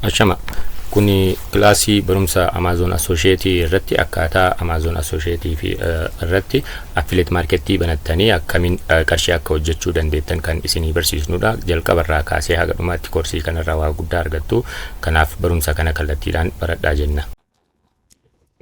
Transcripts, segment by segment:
Ashama kuni kilaasii barumsa Amazon Associate irratti akkaataa Amazon Associate fi irratti affiliate marketii banattanii akkamiin qarshii akka hojjechuu dandeettan kan isinii barsiisnudha. Jalqabarraa kaasee haga dhumaatti koorsii kanarraa waa guddaa argattu. Kanaaf barumsa kana kallattiidhaan baradhaa jenna.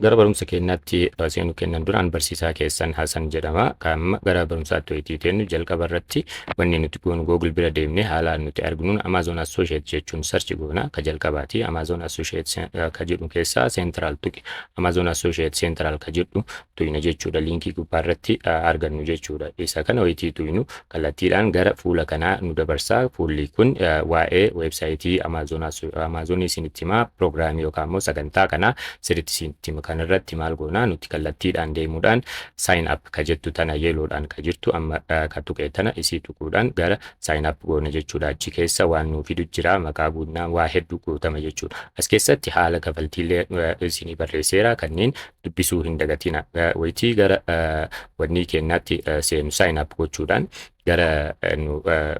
Gara barumsa keenyaatti seenu kennan duraan barsiisaa keessan Hasen jedhama. Kan gara barumsaatti wayitiiteen jalqabarratti wanni nuti goonu Google bira deemnee haala nuti arginu Amazon Associate jechuun search goona. Ka jalqabaati Amazon Associate ka jedhu keessaa Central tuqi. Amazon Associate Central ka jedhu tuyina jechuudha. Linkii gubbaarratti argannu jechuudha. Isa kana wayitii tuyinu kallattiidhaan gara fuula kanaa nu dabarsaa. Fuulli kun waa'ee websaayitii Amazon isinitti himaa pirogiraamii yookaan immoo sagantaa kanaa sirriitti isinitti hima. Kanarratti maal goonaa nuti kallattiidhaan deemuudhaan sign up ka jettu tana yeeloodhaan ka jirtu amma ka tuqee tana isii tuquudhaan gara sign up goona jechuudha. Achi keessa waan nuuf fidu jira maqaa guunnaa waa hedduu guutama jechuudha. As keessatti haala kafaltiilee isinii barreesseera kanneen dubbisuu hin dagatina. Wayitii gara wanni keenyaatti seenu sign up gochuudhaan gara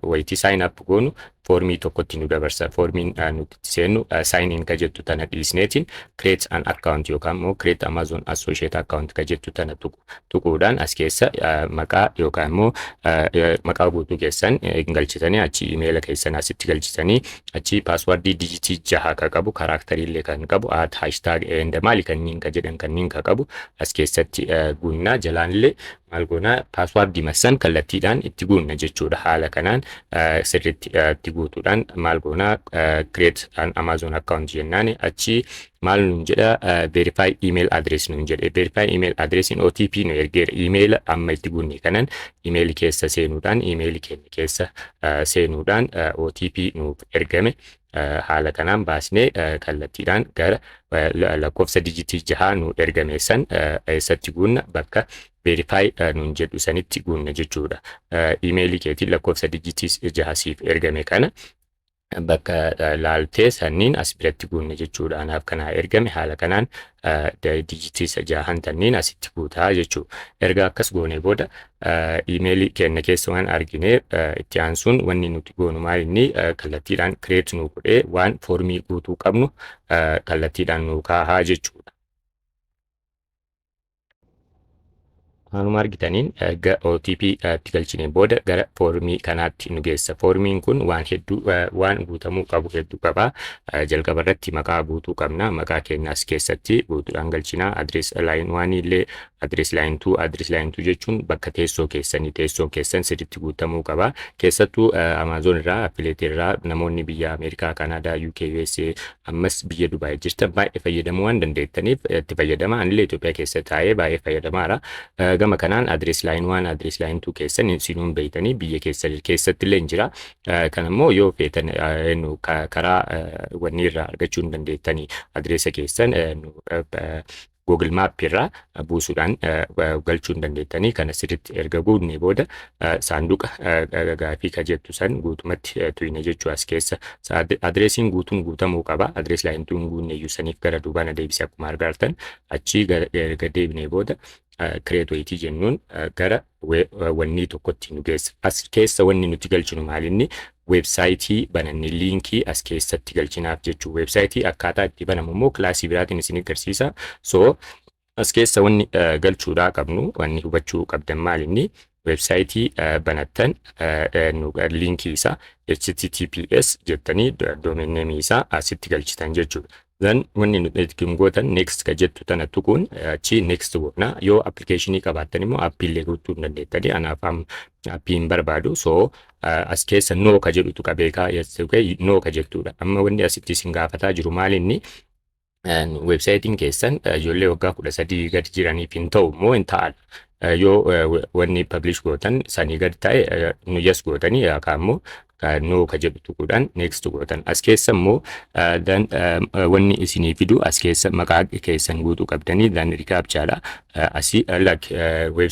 wayitii sign up goonu formii tokkotti nu dabarsa. Formiin nuti seenu sign in ka jettu tana dhiisneetiin create an account yookaan immoo create Amazon Associate account ka jettu tana tuquudhaan as keessa maqaa yookaan immoo maqaa guutuu keessan galchitanii achi email keessan asitti galchitanii achi passwordii digitii 6 ka qabu karaakteriillee kan qabu hashtag maali kanneen ka jedhan kanneen ka qabu as keessatti guunnaa jalaanillee maal goonaa passwordii masan kallattiidhaan itti guunna jechuudha. Haala kanaan sirriitti itti guutuudhaan maal goonaa create an Amazon account jennaan achi maal nun jedha verify email address nun jedhe verify email address in OTP nu ergeera email amma itti guunne kanan email keessa seenuudhaan email keenya keessa seenuudhaan OTP nuuf ergame haala kanaan baasnee kallattiidhaan gara lakkoofsa digitii 6 nu ergame san eessatti guunna bakka verify nun jedhu sanitti guunna jechuudha. Email keetiin lakkoofsa digitii 6 siif ergame kana bakka laaltee sanniin as biratti guunne jechuudha. Anaaf kana ergame haala kanaan digitii 6 tanniin asitti guutaa jechuudha. Erga akkas goone booda email keenya keessa waan argine itti aansuun wanni nuti goonu maal inni kallattiidhaan create nu godhee waan formii guutuu qabnu kallattiidhaan nu kaahaa jechuudha. Anuma argitaniin OTP itti galchineen booda gara formii kanaatti nu geessa. Formiin kun waan hedduu waan guutamuu qabu hedduu qaba. Jalqabarratti maqaa guutuu qabna. Maqaa keenyaas keessatti guutuudhaan galchinaa. Address line 1 illee address line 2 jechuun bakka teessoo keessan sirriitti guutamuu qaba. Keessattuu Amazon irraa affiliate irraa namoonni biyya Ameerikaa, Kanaadaa, UK, USA ammas biyya Dubaay jirtan baay'ee fayyadamuu waan dandeettaniif itti fayyadamaa. Anillee Itoophiyaa keessa taa'ee baay'ee fayyadamaara. Gama kanaan address line 1 address line 2 keessan sinuun beeytanii biyya keessatti illee jira. Kanammoo yoo feetan karaa wanni irraa argachuu hin dandeettanii addressa keessan Google Map irraa buusuudhaan galchuu hin dandeettanii kana sirriitti erga guunne booda saanduqa gaafii ka jettu san guutumatti tuyine jechuu as keessa addressiin guutuun guutamuu qaba. Address line 2 guunne iyyuu saniif gara duubana deebisee akkuma argartan achi erga deebine booda create wayitii jennuun gara wanni tokkotti nu geessa. As keessa wanni nuti galchinu maalinni websaayitii bananne liinkii as keessatti galchinaaf jechuu. Websaayitii akkaataa itti banamu immoo kilaasii biraatiin isin agarsiisa. So as keessa wanni galchuudhaa qabnu wanni hubachuu qabdan maalinni websaayitii banattan liinkii isaa https jettanii domain name isaa asitti galchitan jechuudha. Then wanni nuti gootan next ka jettu tana tuquun achi next goona. Yoo applicationii qabaattan immoo appillee guutuu hin dandeettanii anaaf appiin barbaadu. So as keessa no ka jedhutu qabeekaa no ka jettudha. Amma wanni asitti isin gaafataa jiru maalinni websaayitiin keessan ijoollee waggaa 13 gadi jiraniif hin ta'u moo hin ta'an. Yoo wanni publish gootan sanii gadi ta'e nu yes gootanii yookaan immoo no ka jedhu tuquudhaan next gootan. As keessa immoo wanni isinii fidu as keessa maqaa keessan guutuu qabdanii dan rikaapchaadha. Asii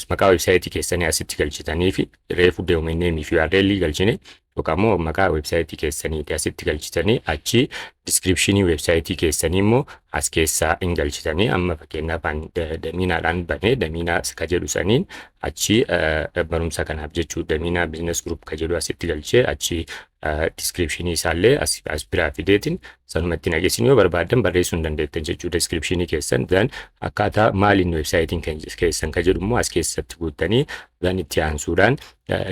maqaa websaayitii keessanii asitti galchitanii fi reefu domain name fi URL galchine yookaan immoo maqaa websaayitii keessaniiti asitti galchitanii achi descriptionii websaayitii keessanii immoo as keessaa hin galchitanii amma fakkeenyaaf damiinaadhaan banee damiinaa ka jedhu saniin achi barumsa kanaaf jechuu damiinaa business group ka jedhu asitti galchee achi description isaallee as biraa fideetiin sanumatti nageessin yoo barbaadan barreessuu dandeettan jechuudha description keessan. Then akkaataa maaliin websaayitiin keessan ka jedhu immoo as keessatti guuttanii then itti aansuudhaan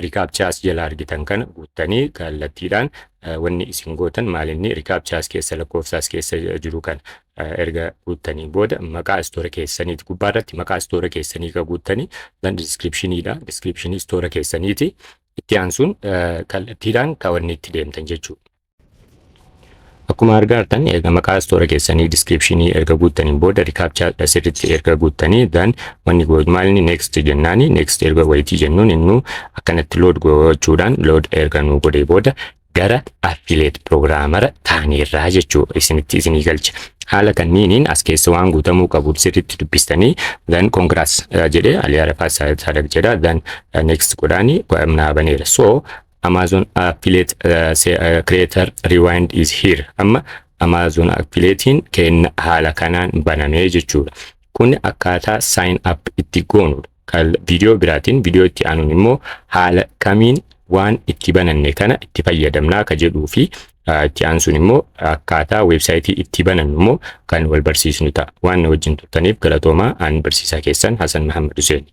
recaptcha as jala argitan kana guuttanii kallattiidhaan wanni isin gootan maalinni recaptcha as keessa lakkoofsa as keessa jiru kan erga guuttanii booda maqaa store keessaniiti gubbaarratti maqaa store keessanii ka guuttanii then description store keessaniiti itti aansuun kallattiidhaan ka wanni itti deemtan jechuudha. Akkuma argartan erga maqaa store keessanii descriptionii erga guuttaniin booda recaptcha asirratti erga guuttanii then wanni gootu maalinni next jennaani next erga wayitii jennuun innu akkanatti load gochuudhaan load erga nu godhee booda gara affiliate programmara taaneerraa jechuudha isinii galcha. Haala kanniiniin as keessa waan guutamuu qabu sirriitti dubbistanii then congrats jedhee aliyaara faasaadaq jedha then next godhaanii naa baneera. So Amazon affiliate creator rewind is here. Amma Amazon affiliatein kenna haala kanaan banamee jechuudha. Kun akkaataa sign up itti goonudha. Kal video biraatiin video itti aanuun immoo haala kamiin waan itti bananne kana itti fayyadamnaa ka jedhuu fi itti aansuun immoo akkaataa websaayitii itti banannu immoo kan wal barsiisnu ta'a. Waan wajjin turtaniif galatoomaa. Ani barsiisaa keessan Hasan Muhammad Hussein.